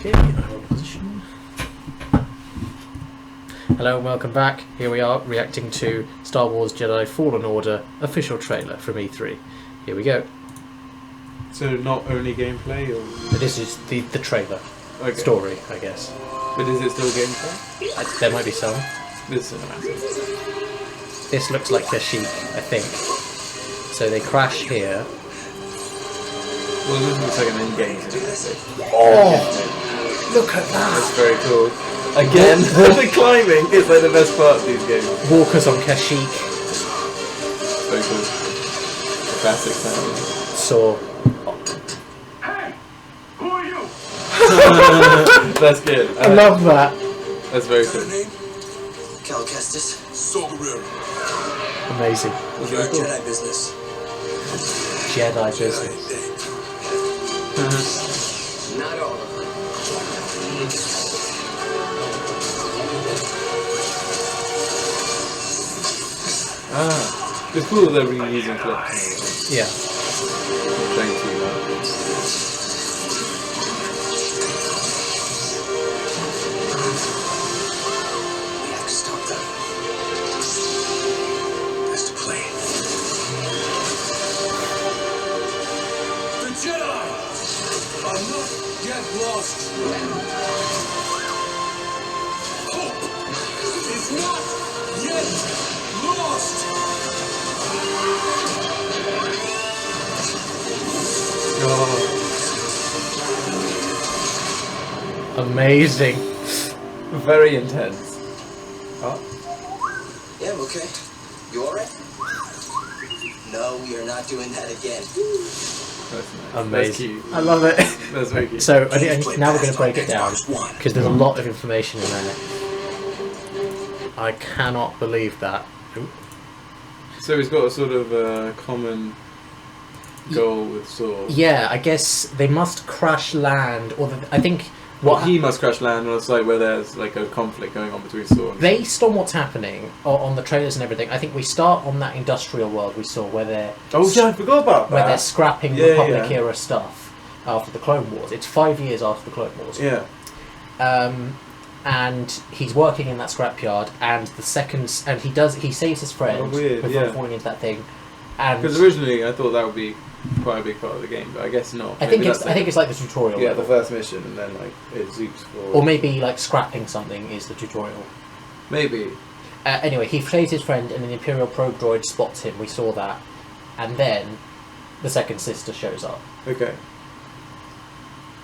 Okay, hold position. Hello and welcome back. Here we are reacting to Star Wars Jedi Fallen Order official trailer from E3. Here we go. So not only gameplay, or This is the trailer story, I guess. But is it still gameplay? There might be some. This is cinematic. This looks like Kashyyyk, I think. So they crash here. Well, this looks like an in-game cinematic. Oh! Look at that! That's very cool. Again, the climbing is like the best part of these games. Walkers on Kashyyyk. So cool. The classic sound. Saw. Hey! Who are you? That's good. I love that. That's very cool. Cal Kestis. Amazing. That's You're very cool. Jedi business. Jedi business. Not all of them. It's cool that they're reusing clips. Yeah. Thank you. We have to stop them. That's the plan. The Jedi are not yet lost. Hope is not yet lost. Amazing. Very intense. Oh. Yeah, I'm okay. You alright? No, we are not doing that again. That's nice. Amazing. That's cute. I love it. That's very cute. So now we're going to break it down because there's a lot of information in there. I cannot believe that. Ooh. So he's got a sort of common goal with swords. Yeah, I guess they must crash land, or I think He must crash land on a site where there's like a conflict going on between swords. based on what's happening on the trailers and everything. I think we start on that industrial world we saw where they're Oh yeah, I forgot about that. where they're scrapping Yeah, Republic yeah. era stuff after the Clone Wars. It's 5 years after the Clone Wars. Yeah. And he's working in that scrapyard, and he saves his friend Oh, weird, before yeah. falling into that thing. And Because originally I thought that would be quite a big part of the game, but I guess not. I think it's like the tutorial. yeah, level. the first mission, and then like it zoops forward. Or maybe like scrapping something is the tutorial. Maybe. Anyway, he saves his friend, and an Imperial probe droid spots him. We saw that, and then the second sister shows up, Okay.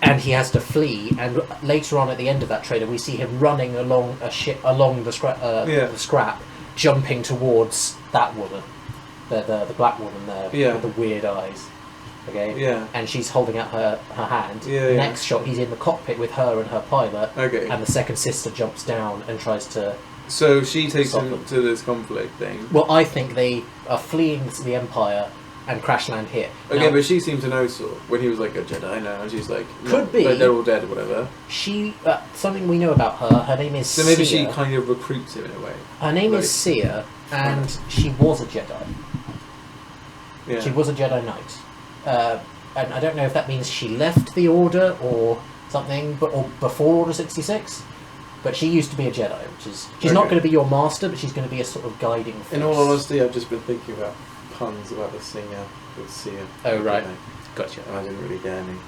and he has to flee. And later on, at the end of that trailer, we see him running along the scrap, jumping towards that woman, the black woman there with the weird eyes. Okay. Yeah. And she's holding out her hand. Yeah, Next shot, he's in the cockpit with her and her pilot. Okay. And the second sister jumps down and tries to. So she takes Stop him them. to this conflict thing. Well, I think they are fleeing the Empire and crash land here. Okay, Now, but she seemed to know Saw when he was like a Jedi now, and she's like, Could be. like, they're all dead or whatever. she something we know about her. Her name is. So maybe Sia. she kind of recruits him in a way. Her name like- is Sia, and she was a Jedi. Yeah. She was a Jedi Knight, and I don't know if that means she left the Order or something, or before Order 66. But she used to be a Jedi, which is she's not Okay. going to be your master, but she's going to be a sort of guiding force. In all honesty, I've just been thinking about puns about the singer with Sia. Oh right, You know, gotcha. and I didn't really get any.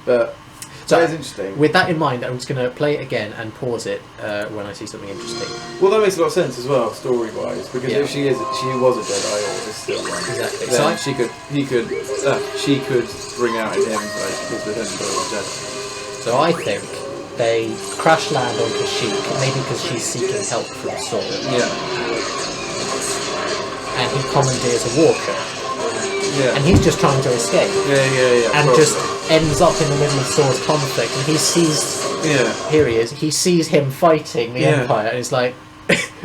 But So, that is interesting. With that in mind, I'm just going to play it again and pause it when I see something interesting. Well, that makes a lot of sense as well, story-wise, because Yeah. if she was a Jedi or is still one, Exactly. then So she could bring out in him like his potential as a Jedi. So I think they crash land on Kashyyyk, maybe because she's seeking help from Saul, Yeah, and he commandeers a walker, yeah, and he's just trying to escape, yeah, and probably. just ends up in the middle of Saul's conflict, and he sees, yeah. here he is, he sees him fighting the Yeah. Empire, and it's like,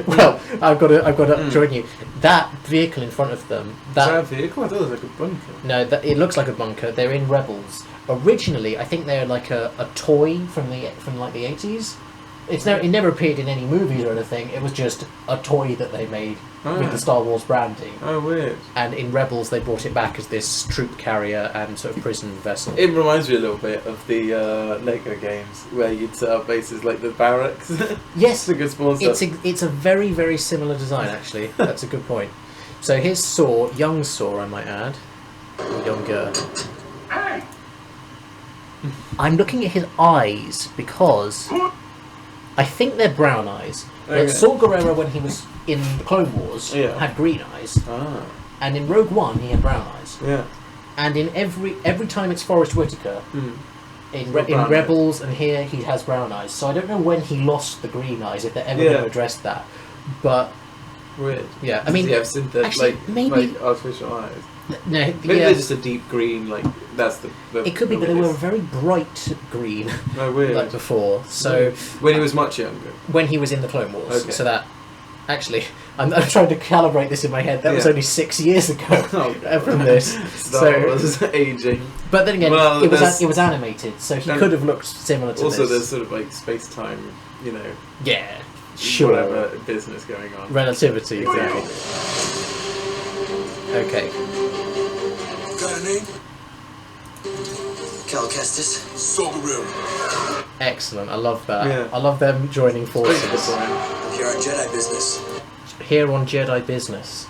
well, I've got to join you. That vehicle in front of them, Is that a vehicle? I thought it was like a bunker. no, it looks like a bunker. They're in Rebels. Originally, I think they're like a toy from like the 80s. It never appeared in any movies or anything. It was just a toy that they made with the Star Wars branding. Oh, weird. And in Rebels, they brought it back as this troop carrier and sort of prison vessel. It reminds me a little bit of the Lego games where you'd set up bases like the barracks. Yes, it's a good spawn stuff. It's a very, very similar design, actually. That's a good point. So here's Saw, young Saw, I might add. Or younger. Hey! I'm looking at his eyes because I think they're brown eyes. Okay. But Saw Gerrera, when he was in the Clone Wars, had green eyes. Ah. And in Rogue One, he had brown eyes. Yeah. And in every time it's Forrest Whitaker, in brown Rebels and here, he has brown eyes. So I don't know when he lost the green eyes, if they're ever going to address that. But... Weird. Yeah, I mean... Does he have synthetic, actually, maybe... like artificial eyes? No, Maybe they're just a deep green, like, that's the it could be, but they were very bright green, weird. like before. So when he was much younger? When he was in the Clone Wars. Okay. So that... Actually, I'm trying to calibrate this in my head. That was only 6 years ago from this. Star Wars aging. But then again, well, it was animated, so he could have looked similar to also, this. there's sort of like space-time, you know... Yeah, sure. Whatever business going on. Relativity, exactly. Okay. Got a name? Cal Kestis. Soberil. Excellent, I love that. Yeah. I love them joining forces. Here on Jedi business. Here on Jedi business.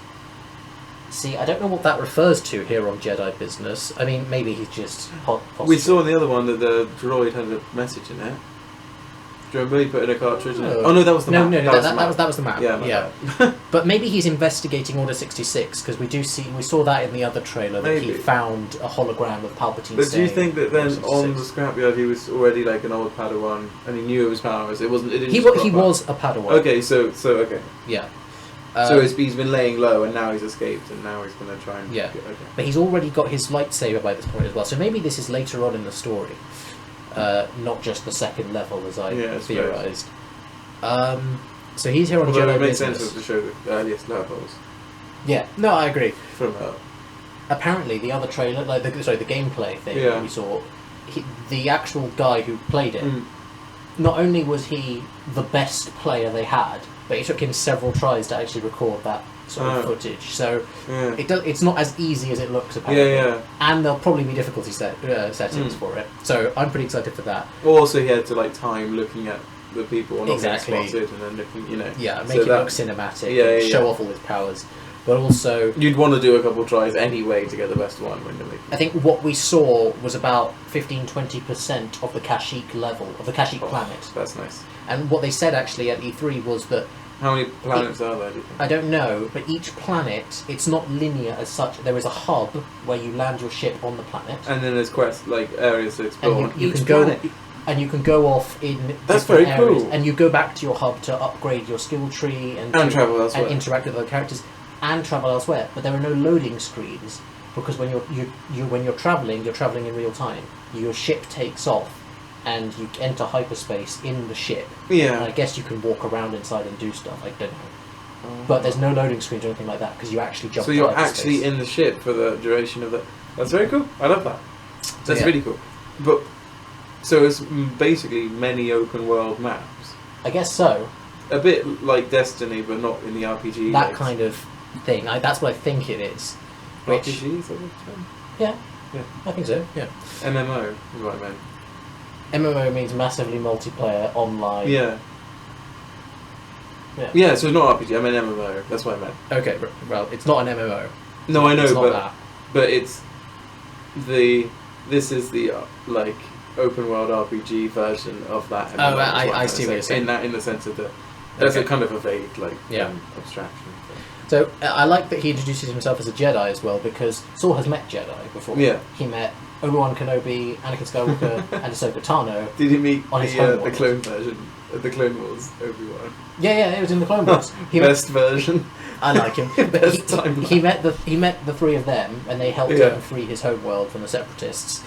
See, I don't know what that refers to here on Jedi business. I mean, maybe he's just hot. We saw in the other one that the droid had a message in it. Do you remember he put in a cartridge? Oh no, that was the map. That was the map. Yeah. But maybe he's investigating Order 66 because we saw that in the other trailer that he found a hologram of Palpatine. But do you think that then on the scrapyard he was already like an old Padawan and he knew it was powers? It wasn't. It didn't. He was a Padawan. Okay, so okay. Yeah. So he's been laying low and now he's escaped and now he's going to try and... Yeah. But he's already got his lightsaber by this point as well. So maybe this is later on in the story. Not just the second level as I theorised. So he's here on Jedi it makes business. sense to show the earliest levels. Yeah, no, I agree. From apparently the other trailer, like the gameplay thing that we saw, the actual guy who played it, not only was he the best player they had, but it took him several tries to actually record that sort of footage. So it's not as easy as it looks, apparently. Yeah. And there'll probably be difficulty settings for it. So I'm pretty excited for that. Also, he had to like time looking at the people on exactly. spotted and then looking, you know. Yeah, make it look cinematic and show off all his powers. But also... You'd want to do a couple of tries anyway to get the best one when you're making... I think what we saw was about 15-20% of the Kashyyyk level, of the Kashyyyk planet. That's nice. And what they said actually at E3 was that... How many planets are there, do you think? I don't know, but each planet, it's not linear as such. There is a hub where you land your ship on the planet. And then there's areas to explore. And you can go... And you can go off in That's different very areas, cool. and you go back to your hub to upgrade your skill tree and travel elsewhere. and interact with other characters and travel elsewhere. But there are no loading screens because when you're traveling in real time. Your ship takes off, and you enter hyperspace in the ship. Yeah. And I guess you can walk around inside and do stuff. I don't know. But there's no loading screens or anything like that because you actually jump. So you're actually in the ship for the duration of the... That's very cool. I love that. That's really cool. But so it's basically many open world maps. I guess so. A bit like Destiny, but not in the RPG. That kind of thing. That's what I think it is. Which, RPG, is that what it's called? Yeah, I think so. Yeah. MMO is what I meant. MMO means massively multiplayer online. Yeah. Yeah, so it's not RPG, I meant MMO, that's what I meant. Okay, well, it's not an MMO. No, I know, it's not that. But it's this is the open world RPG version of that MMO. Oh, I see what you're saying. In the sense of that's a kind of a vague abstraction. So I like that he introduces himself as a Jedi as well, because Saul has met Jedi before. Yeah. He met Obi-Wan Kenobi, Anakin Skywalker, and Ahsoka Tano. Did he meet on his the clone version, the Clone Wars Obi-Wan? Yeah, it was in the Clone Wars. Best version. I like him. Best timeline. He met the three of them, and they helped him free his homeworld from the Separatists.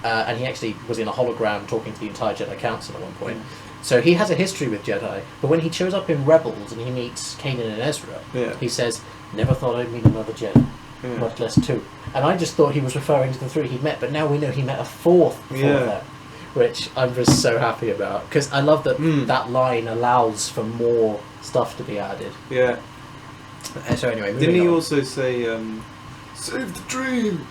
And he actually was in a hologram talking to the entire Jedi Council at one point. So he has a history with Jedi, but when he shows up in Rebels and he meets Kanan and Ezra, he says, "Never thought I'd meet another Jedi, much less two." And I just thought he was referring to the three he'd met, but now we know he met a fourth before that. which I'm just so happy about because I love that that line allows for more stuff to be added. Yeah. So anyway, Didn't he on. also say, "Save the dream"?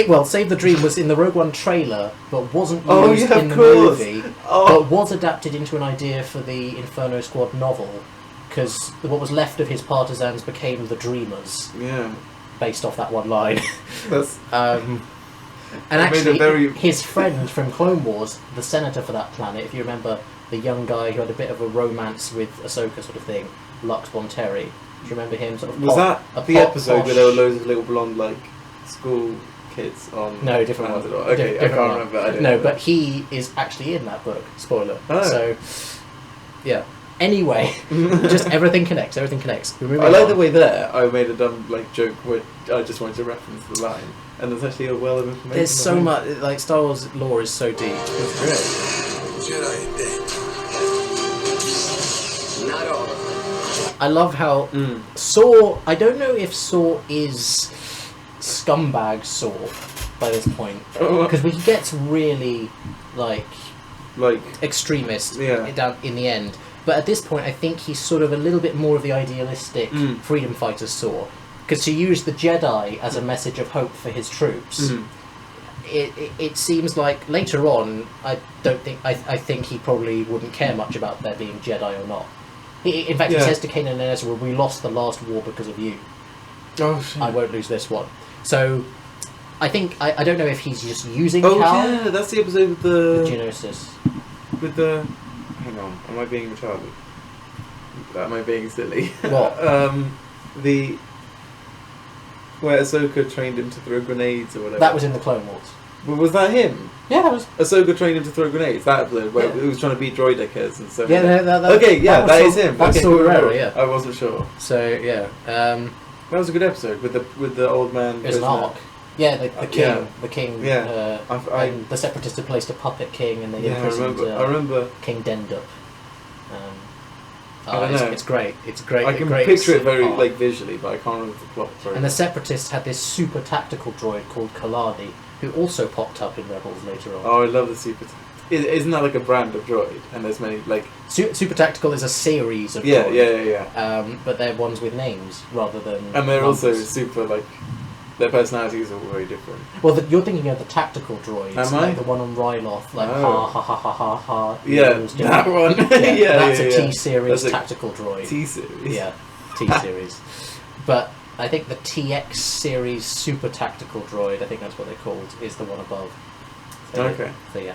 Well, Save the Dream was in the Rogue One trailer, but wasn't used Oh, yeah, in of the course. movie, Oh. but was adapted into an idea for the Inferno Squad novel, because what was left of his partisans became the Dreamers, Yeah. based off that one line. That's And It made actually, a very- his friend from Clone Wars, the senator for that planet, if you remember, the young guy who had a bit of a romance with Ahsoka sort of thing, Lux Bonteri. Do you remember him? Sort of was pop- that a the pop episode posh- where there were loads of little blonde like school kids on? No, different one. Mandalore? Okay, Different I can't one. remember. I don't No, know. but he is actually in that book. Spoiler. Oh. So, yeah. Anyway, just everything connects. Everything connects. We're moving I like on. the way there I made a dumb like joke where I just wanted to reference the line, and there's actually a well of information. There's so behind much. Like Star Wars lore is so deep. It's great. Jedi dead. Not all of them. I love how Mm. Saw. I don't know if Saw is scumbag Saw by this point because he gets really like Like, extremist Yeah. down in the end. But at this point, I think he's sort of a little bit more of the idealistic freedom fighter Saw, because to use the Jedi as a message of hope for his troops. It seems like later on, I think he probably wouldn't care much about there being Jedi or not. In fact, he Yeah. says to Kanan and Ezra, "We lost the last war because of you. oh shit. I won't lose this one." So, I think I don't know if he's just using Oh Cal yeah, that's the episode with with the Geonosis. Hang on, am I being retarded? Am I being silly? What? The where Ahsoka trained him to throw grenades or whatever. That was in the Clone Wars. Well, was that him? Yeah, that was. Ahsoka trained him to throw grenades. That episode where Yeah. he was trying to beat droidekers and stuff. Yeah, Okay, yeah, was that Saw- is him. That's Okay, Saw cool. Gerrera, yeah. I wasn't sure. So yeah, That was a good episode with the old man. there's an prisoner. arc. Yeah, the king, yeah. the king. Yeah. And the Separatists had placed a puppet king, and they Yeah, I imprisoned remember. King Dendup. I don't know. It's great. It's great. I can great picture it very arc. like visually, but I can't remember the plot. Very And the well. Separatists had this super tactical droid called Kaladi, who also popped up in Rebels later on. Oh, I love the super. Isn't that like a brand of droid? And there's many like. Super Tactical is a series of Yeah, droids. yeah. But they're ones with names rather than. And they're also numbers. super like. Their personalities are very different. Well, you're thinking of the tactical droids, Am I? like the one on Ryloth, like Oh. ha ha ha ha ha ha. Yeah, It was that different. one. Yeah, that's yeah, a yeah. T-series That's a tactical droid. T-series. Yeah, T-series. But I think the TX series super tactical droid, I think that's what they're called, is the one above. So, Okay. So yeah.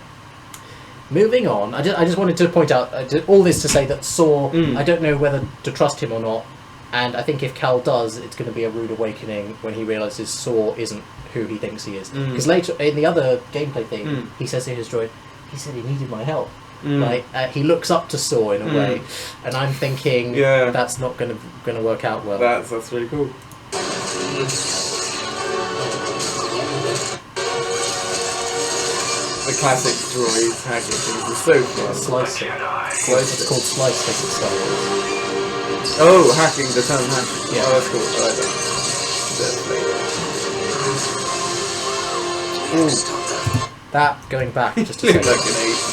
Moving on, I just wanted to point out all this to say that Saw. I don't know whether to trust him or not, and I think if Cal does, it's going to be a rude awakening when he realizes Saw isn't who he thinks he is. Because later in the other gameplay thing, he says to his droid, he said he needed my help. Like he looks up to Saw in a way, and I'm thinking that's not going to work out well. That's really cool. The classic droid hacking things are so fun. Slicing. Slice It's it. called slicing in Star Wars. Oh, hacking, the term hacking. Yeah. Oh, that's cool. I like that. Definitely. That, going back just a Looks second, like an ace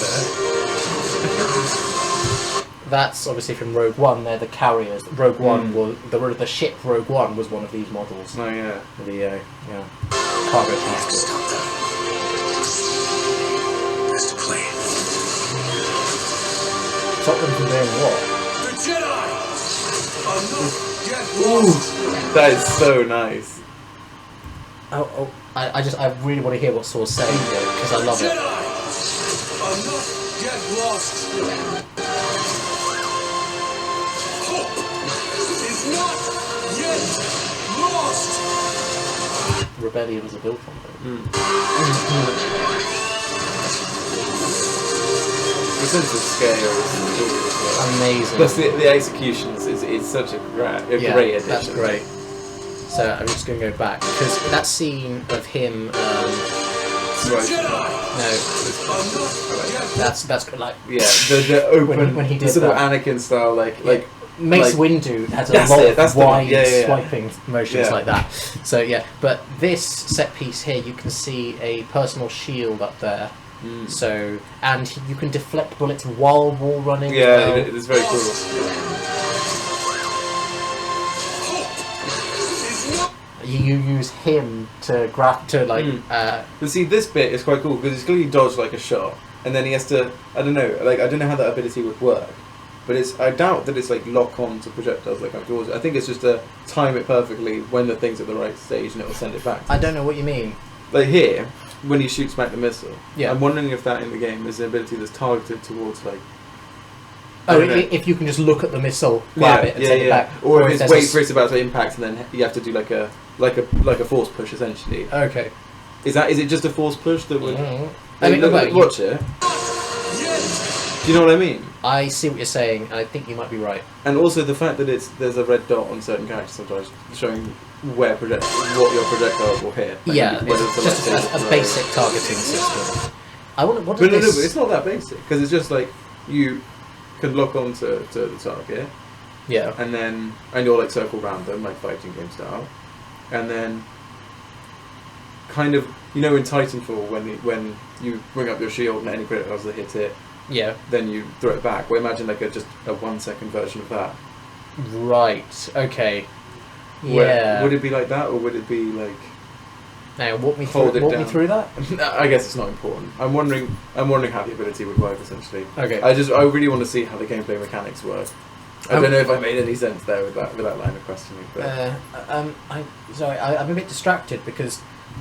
that's obviously from Rogue One. They're the carriers. Rogue One was the ship. Rogue One was one of these models. there. Oh, yeah. The cargo transport. That's the plan. Stop them from doing what? The Jedi are not yet lost. That is so nice. I really want to hear what Saw's saying because I love Jedi it. are not yet lost. Hope is not yet lost. Rebellions are built on them. The sense of scale is cool as well. Amazing. Plus the executions is such a great addition. That's great. So I'm just going to go back because that scene of him. Right. Jedi No, are not yet that's like Yeah, the open, when he did the sort that. of Anakin style, like Mace like- Windu has a That's lot it, that's of the one. wide Yeah. swiping motions Yeah. like that. So yeah, but this set piece here, you can see a personal shield up there So, and you can deflect bullets while wall running. Yeah, as well. it is very cool. You use him to grab to like. But see, this bit is quite cool because he's clearly dodged like a shot, and then he has to. I don't know. Like, I don't know how that ability would work, but I doubt that it's like lock on to projectiles like outdoors. I think it's just to time it perfectly when the thing's at the right stage, and it will send it back. I don't know what you mean. Like here, when he shoots back the missile. Yeah. I'm wondering if that in the game is an ability that's targeted towards like. Oh, if you can just look at the missile, grab it, and send it back, or if it's wait there's for it's about to impact, and then you have to do like a force push essentially. Okay. Is it just a force push that would? I mean, watch it. Do you know what I mean? I see what you're saying, and I think you might be right. And also the fact that there's a red dot on certain characters sometimes showing what your projectile will hit. Like, Yeah, whether it's the just right stage a or basic targeting system. I want. What But does no, this? but it's not that basic because it's just like you can lock on to the target, Yeah. and you'll like circle around them like fighting game style, and then kind of in Titanfall when you bring up your shield and any projectiles that hit it, Yeah. then you throw it back. Well, imagine like just a 1 second version of that. Right. Okay. Where- Yeah. Would it be like that, or would it be like? Now walk me Hold through. it Walk me down. through that. I guess it's not important. I'm wondering how the ability would work essentially. Okay. I really want to see how the gameplay mechanics work. I don't know if I made any sense there with that line of questioning. But I'm a bit distracted because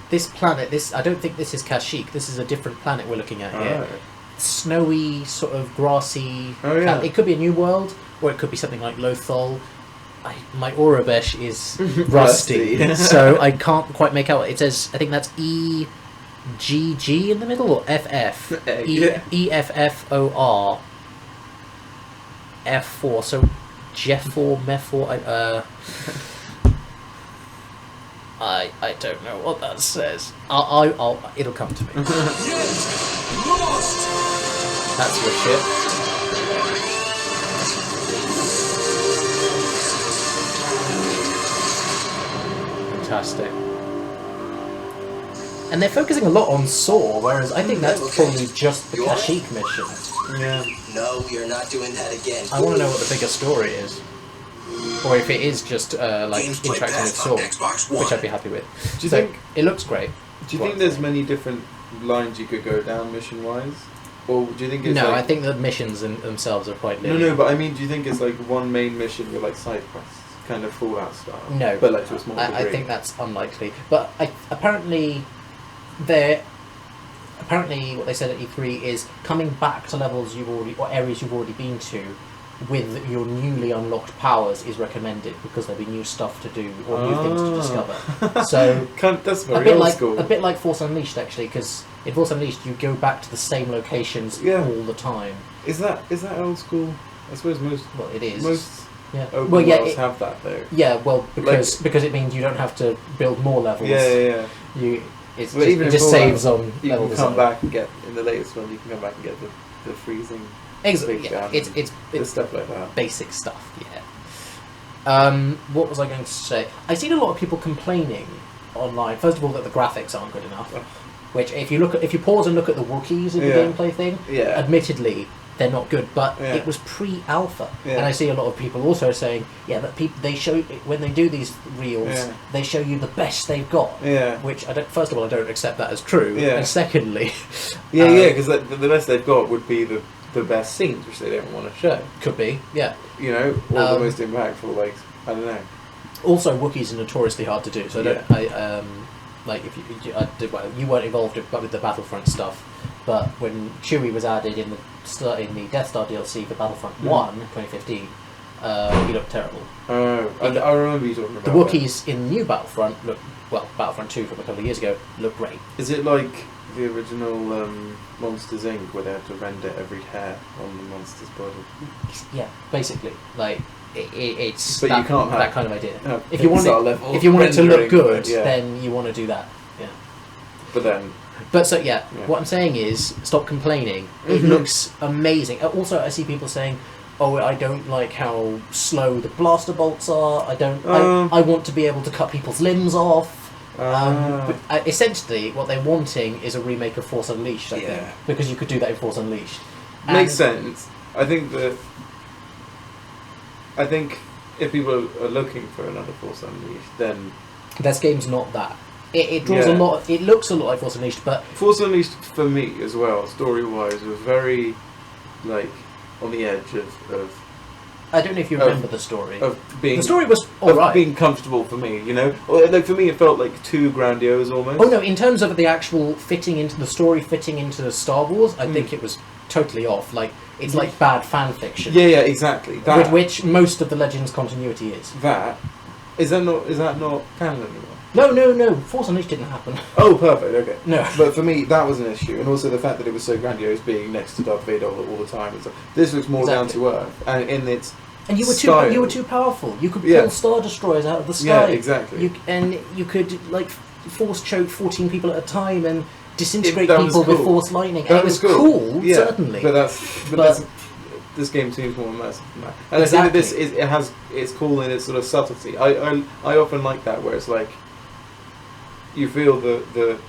this planet. I don't think this is Kashyyyk. This is a different planet we're looking at here. Oh. Snowy, sort of grassy. Oh, yeah. It could be a new world, or it could be something like Lothal. My Aurebesh is rusty, so I can't quite make out. It says, I think that's EGG in the middle, or FF? Yeah. EFFOR. F4, so Jeff4, Mef4, I don't know what that says. It'll come to me. That's the ship. Fantastic. And they're focusing a lot on Saw, whereas I think that's Okay. probably just the You alright? Kashyyyk mission. yeah. No, we are not doing that again. I want to know what the bigger story is. Or if it is just like Games play interacting with best Saw, on Xbox One. which I'd be happy with. Do you So, think? it looks great? Do you think there's many different lines you could go down mission wise, or do you think it's No, like, I think the missions themselves are quite No, linear. no, but I mean, do you think it's like one main mission with like side quests, kind of Fallout style? No. but like to a small I degree. think that's unlikely. But apparently what they said at E3 is coming back to levels or areas you've already been to with your newly unlocked powers is recommended because there'll be new stuff to do or new things to discover. So That's a very bit old like school. a bit like Force Unleashed actually, because in Force Unleashed you go back to the same locations Yeah. all the time. Is that old school? I suppose most Well, it is. open Well, yeah, worlds it- have that though. Yeah, well, because it means you don't have to build more levels. Yeah. It But even in just Fallout, saves on You level can come design. back and get in the latest one. You can come back and get the freezing Exactly. big Yeah, gun it's and stuff like that. basic stuff. Yeah. What was I going to say? I've seen a lot of people complaining online. First of all, that the graphics aren't good enough. Ugh. Which, if you pause and look at the Wookiees in the Yeah. gameplay thing, Yeah. admittedly they're not good. But Yeah. it was pre-alpha, Yeah. and I see a lot of people also saying, yeah, that they show when they do these reels, Yeah. they show you the best they've got. Yeah. Which first of all, I don't accept that as true. Yeah. And secondly, Yeah, because the best they've got would be the best scenes, which they don't want to show. could be, yeah. You know, or the Um, most impactful. Like, I don't know. Also, Wookiees are notoriously hard to do, so like if you weren't involved with the Battlefront stuff, but when Chewie was added in the Death Star DLC for Battlefront 1 2015, he looked terrible. Oh, I remember you talking about The that. Wookiees in the new Battlefront Battlefront 2 from a couple of years ago look great. Is it like the original Monsters Inc., where they had to render every hair on the monster's body? Yeah, basically, like it's But that, you can't have that kind of idea. have If you want Pixar it, level if you want it to look rendering, good, yeah. then you want to do that. Yeah. But then, But so yeah, Yeah. what I'm saying is, stop complaining. It Mhm. looks amazing. Also, I see people saying, "Oh, I don't like how slow the blaster bolts are. I don't. Um. I want to be able to cut people's limbs off." Essentially, what they're wanting is a remake of Force Unleashed, I think, because you could do that in Force Unleashed. Makes sense. I think if people are looking for another Force Unleashed, then this game's not that. It draws a lot. It looks a lot like Force Unleashed, but Force Unleashed for me as well, story-wise, was very like on the edge of I don't know if you remember the story. The story was alright. Being comfortable for me, you know? Like, for me, it felt like too grandiose, almost. Oh, no, in terms of the actual fitting into the story, fitting into Star Wars, I think it was totally off. Like, it's like bad fan fiction. Yeah, exactly. With which most of the Legends continuity is. Is that not canon anymore? No. Force Unleashed didn't happen. Oh, perfect, okay. No. But for me, that was an issue. And also the fact that it was so grandiose, being next to Darth Vader all the time. And stuff. This looks more down to earth. And in its And you were too powerful. You could pull Star Destroyers out of the sky. Yeah, exactly. You could, like, force choke 14 people at a time and disintegrate people with Force Lightning. And it was cool, certainly. But this game seems more immersive than that. And I think that it's cool in its sort of subtlety. I often like that, where it's like you feel the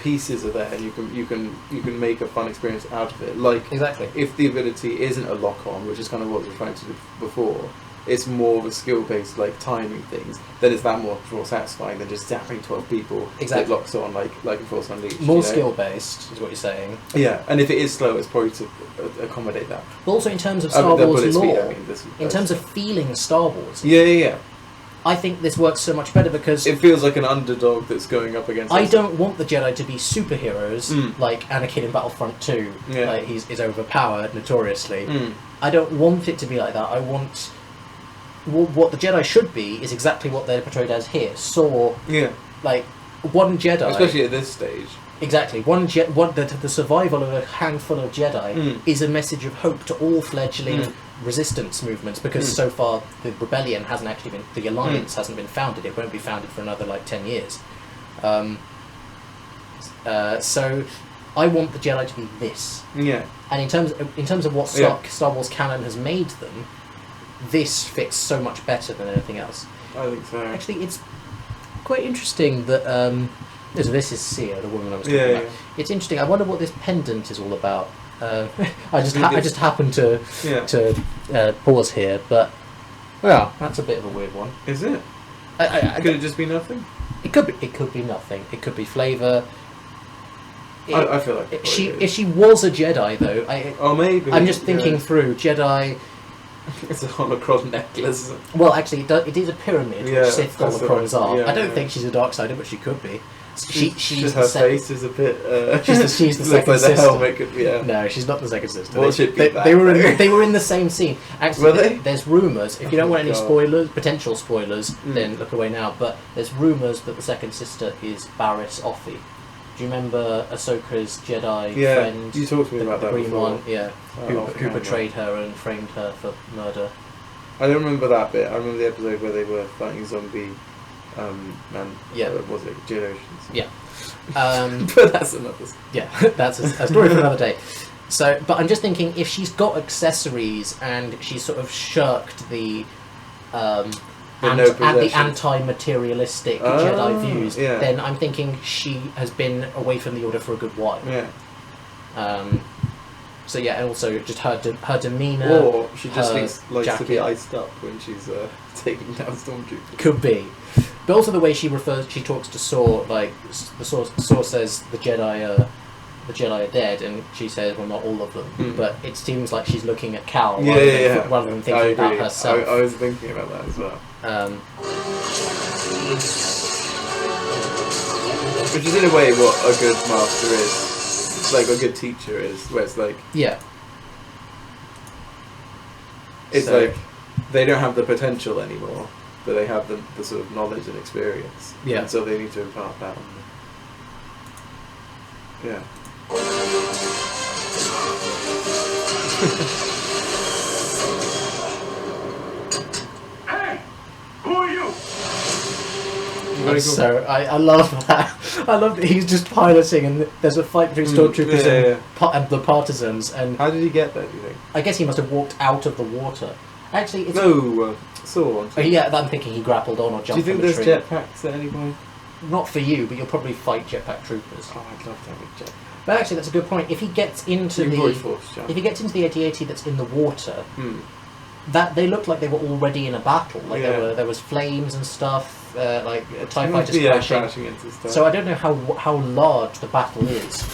pieces are there, and you can make a fun experience out of it. Like if the ability isn't a lock on, which is kind of what we were trying to do before, it's more of a skill based, like timing things. Then is that more satisfying than just zapping 12 people that locks on like in Force Unleashed? More skill based is what you're saying. Yeah, and if it is slow, it's probably to accommodate that. But also in terms of Star Wars lore, in terms of feeling Star Wars. Yeah. I think this works so much better because it feels like an underdog that's going up against. I don't want the Jedi to be superheroes like Anakin in Battlefront 2. Yeah. Like he's overpowered notoriously. I don't want it to be like that. I want what the Jedi should be is exactly what they're portrayed as here. Like one Jedi, especially at this stage. Exactly, the survival of a handful of Jedi is a message of hope to all fledgling resistance movements, because so far the rebellion hasn't actually been, the alliance hasn't been founded. It won't be founded for another like 10 years. So I want the Jedi to be this. Yeah. And in terms of what Star Wars canon has made them, this fits so much better than anything else. I think so. Actually, it's quite interesting that this is Sia, the woman I was talking about. It's interesting. I wonder what this pendant is all about. I just happened to pause here, but that's a bit of a weird one. Is it? Could it just be nothing? It could be nothing. It could be flavour. I feel like if she was a Jedi though, maybe I'm just thinking through Jedi. It's a holocron necklace. Well, actually, it is a pyramid, which Sith holocrons are. Yeah, I don't think she's a Darksider, but she could be. She's her face is a bit. She's the second sister. Helmet could, No, she's not the second sister. Well, they were in the same scene. Actually, were they? There's rumours. If you don't want any spoilers, potential spoilers, then look away now. But there's rumours that the second sister is Barriss Offee. Do you remember Ahsoka's Jedi friend? You talked to me about the that green before. one, who betrayed her and framed her for murder. I don't remember that bit. I remember the episode where they were fighting zombie. Was it generations? Yeah. But that's another. Yeah, that's a story for another day. So, but I'm just thinking, if she's got accessories and she's sort of shirked the anti-materialistic Jedi views, then I'm thinking she has been away from the Order for a good while. Yeah. So yeah, and also just her demeanour. Or she just likes to be iced up when she's taking down stormtroopers. Could be. But also the way she talks to Saw, like Saw says the Jedi are dead, and she says, well, not all of them. But it seems like she's looking at Cal rather than thinking about herself. I was thinking about that as well. Which is in a way what a good master is. It's like a good teacher is, where it's like... Yeah. It's like, they don't have the potential anymore, but they have the sort of knowledge and experience. Yeah. And so they need to impart that on them. Yeah. Hey! Who are you? So I love that. I love that he's just piloting, and there's a fight between stormtroopers and the partisans. And how did he get there, do you think? I guess he must have walked out of the water. Actually, it's Saw. I'm thinking he grappled on or jumped. Do you think there's jetpacks at any point? not for you, but you'll probably fight jetpack troopers. Oh, I'd love to have a jet. But actually, that's a good point. If he gets into Void Force, John. if he gets into the AT-AT that's in the water, Hmm. that they looked like they were already in a battle. Like Yeah. there was flames and stuff, like TIE It must fighters be, crashing. into stuff. So I don't know how large the battle is.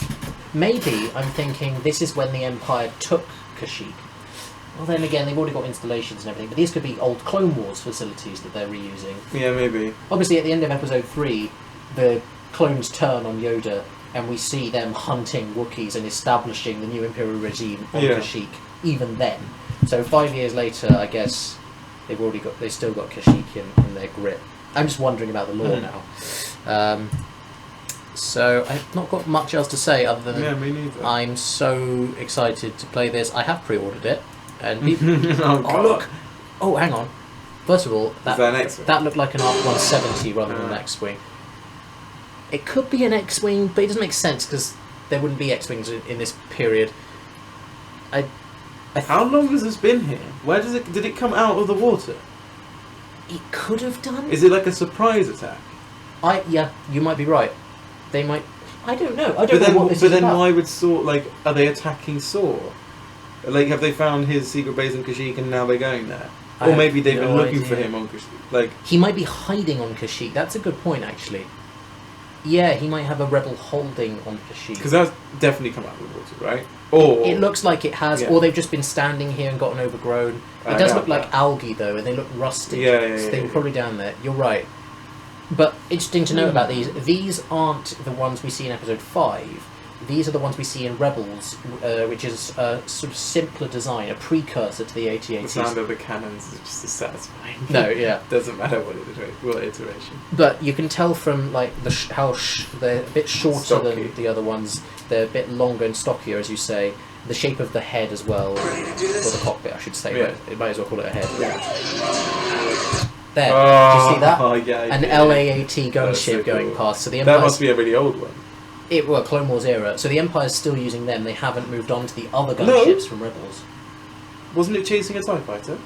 Maybe I'm thinking this is when the Empire took Kashyyyk. Well, then again, they've already got installations and everything, but these could be old Clone Wars facilities that they're reusing. Yeah, maybe. Obviously, at the end of Episode 3, the clones turn on Yoda, and we see them hunting Wookiees and establishing the new Imperial regime on Kashyyyk, even then. So 5 years later, I guess they've still got Kashyyyk in their grip. I'm just wondering about the lore now. So I've not got much else to say other than me neither. I'm so excited to play this. I have pre-ordered it, and people, Oh, God. look! Oh, hang on. First of all, Is that an X-Wing? that looked like an ARC 170 rather than an X-wing. It could be an X-wing, but it doesn't make sense because there wouldn't be X-wings in this period. How long has this been here? Where did it come out of the water? It could have done. Is it like a surprise attack? Yeah, you might be right. They might. I don't know. I don't know what this But is then about. why would Saw, like, are they attacking Saw? Like, have they found his secret base in Kashyyyk and now they're going there? I Or have maybe they've been no looking for idea. him on Kashyyyk. Like, He might be hiding on Kashyyyk. That's a good point, actually. Yeah, he might have a rebel holding on Kashyyyk. because that's definitely come out of the water, right? Or It looks like it has, Yeah. or they've just been standing here and gotten overgrown. I It does doubt look like that. algae, though, and they look rusty. Yeah, So they were yeah. probably down there. You're right. But interesting to know about these. These aren't the ones we see in Episode 5. These are the ones we see in Rebels, which is a sort of simpler design, a precursor to the the AT-ATs. sound of the cannons is just as satisfying. No, yeah. Doesn't matter what iteration. But you can tell from like they're a bit shorter Stocky. than the other ones. They're a bit longer and stockier, as you say. The shape of the head as well, Ready to do or the this? cockpit, I should say. Yeah. But it might as well call it a head. Yeah. There, do you see that? Oh, yeah, An yeah. LAAT That's gunship so going cool. past. So the That Empire's must be a really old one. Well, Clone Wars era. So the Empire's still using them. They haven't moved on to the other No. gunships from Rebels. Wasn't it chasing a TIE fighter?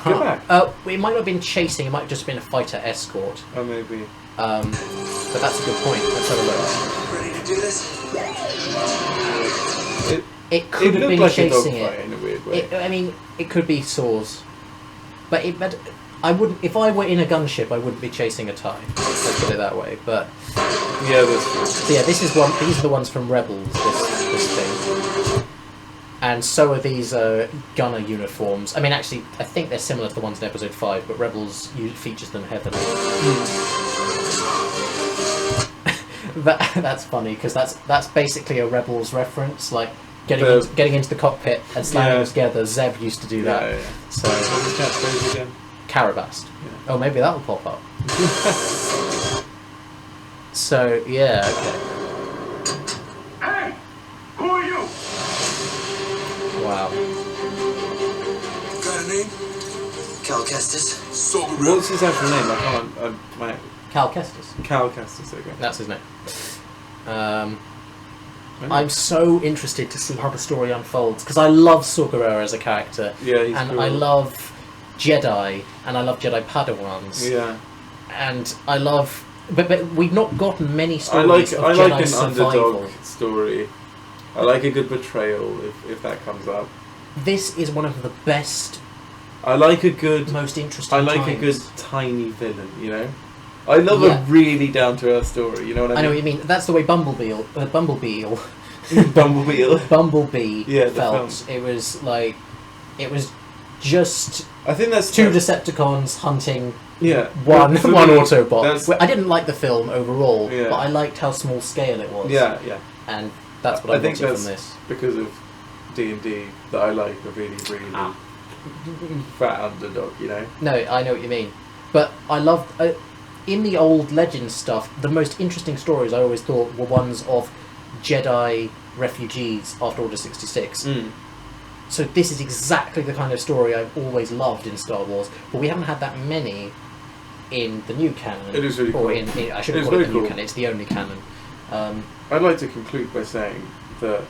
Go back. It might not have been chasing. It might have just been a fighter escort. Oh, maybe. But that's a good point. Let's have a look. Ready to do this? It could have looked been like a chasing dogfight it. in a weird way. I mean, it could be saws, but I wouldn't. If I were in a gunship, I wouldn't be chasing a TIE. Let's put it that way. But Yeah, that's true. so yeah, this is one. These are the ones from Rebels. This thing, and so are these gunner uniforms. I mean, actually, I think they're similar to the ones in Episode 5, but Rebels features them heavily. That's funny because that's basically a Rebels reference, like getting into the cockpit and slamming them together. Zeb used to do that. Yeah, yeah. So What's his catchphrase again? Carabast. Yeah. Oh, maybe that will pop up. So yeah, okay. Hey! Who are you? Wow. Got a name? Cal Kestis. Sober. What's his actual name? I can't. Cal Kestis. Cal Kestis, okay. That's his name. I'm so interested to see how the story unfolds because I love Saw Gerrera as a character. Yeah, he's and cool. I love Jedi and I love Jedi Padawans. Yeah. And I love, but we've not gotten many I stories like of an Jedi survival. underdog story. I like a good betrayal if that comes up. This is one of the best, I like a good. most interesting. I like times. a good tiny villain. You know. I love Yeah. a really down to earth story. You know what I mean? I know what you mean. That's the way Bumblebee Bumblebee. Yeah, the felt. film. It was just I think that's two Decepticons hunting Yeah. one For one me, Autobot. that's- Well, I didn't like the film overall, Yeah. but I liked how small scale it was. Yeah, yeah. And that's what I think wanted that's from this. because of D&D that I like a really, really Ah. fat underdog. You know. No, I know what you mean. But I love in the old Legends stuff, the most interesting stories I always thought were ones of Jedi refugees after Order 66. Mm. So this is exactly the kind of story I've always loved in Star Wars, but we haven't had that many in the new canon. It is really or cool. I shouldn't It's call it very the new cool. canon, it's the only canon. I'd like to conclude by saying that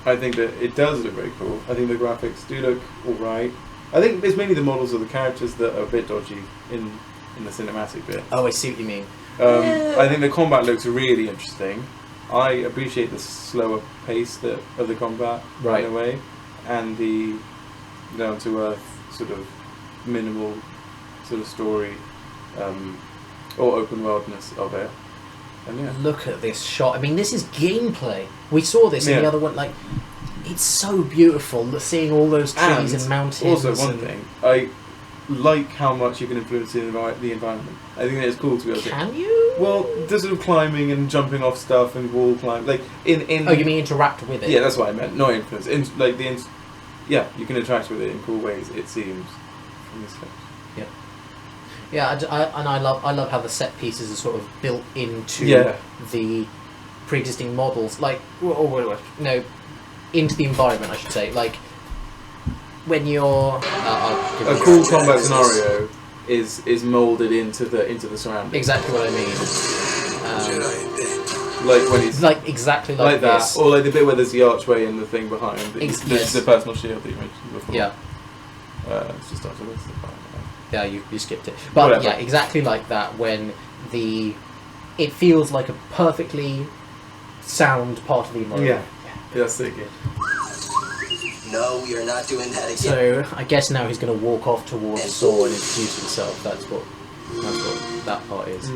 I think that it does look very cool. I think the graphics do look alright. I think it's mainly the models of the characters that are a bit dodgy in in the cinematic bit. Oh, I see what you mean. I think the combat looks really interesting. I appreciate the slower pace of the combat Right. in a way, and the down to earth sort of minimal sort of story or open worldness of it. And yeah, Look at this shot. I mean, this is gameplay. We saw this in the Yeah. other one. Like, it's so beautiful. Seeing all those trees and mountains. Also, one thing I like how much you can influence the environment. I think that it's cool to be able to. Can you? Well, the sort of climbing and jumping off stuff and wall climb, like in. Oh, you mean interact with it? Yeah, that's what I meant. No influence. Yeah, you can interact with it in cool ways. It seems from this clip. Yeah, I love how the set pieces are sort of built into the pre-existing models, like into the environment, I should say. Like when you're A cool combat scenario is molded into the surroundings. Exactly what I mean. Jedi dead. Like when he's Like exactly like that, this. or like the bit where there's the archway and the thing behind. Yes. The personal shield that you mentioned before. Yeah. It's just after this. Yeah, you skipped it. But Whatever. yeah, exactly like that when it feels like a perfectly sound part of the environment. Yeah, that's so good. No, we are not doing that again. So I guess now he's going to walk off towards Saw and introduce himself. That's what that part is.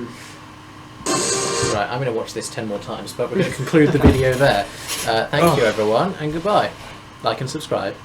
Right, I'm going to watch this 10 more times, but we're going to conclude the video there. Thank you everyone, and goodbye. Like and subscribe.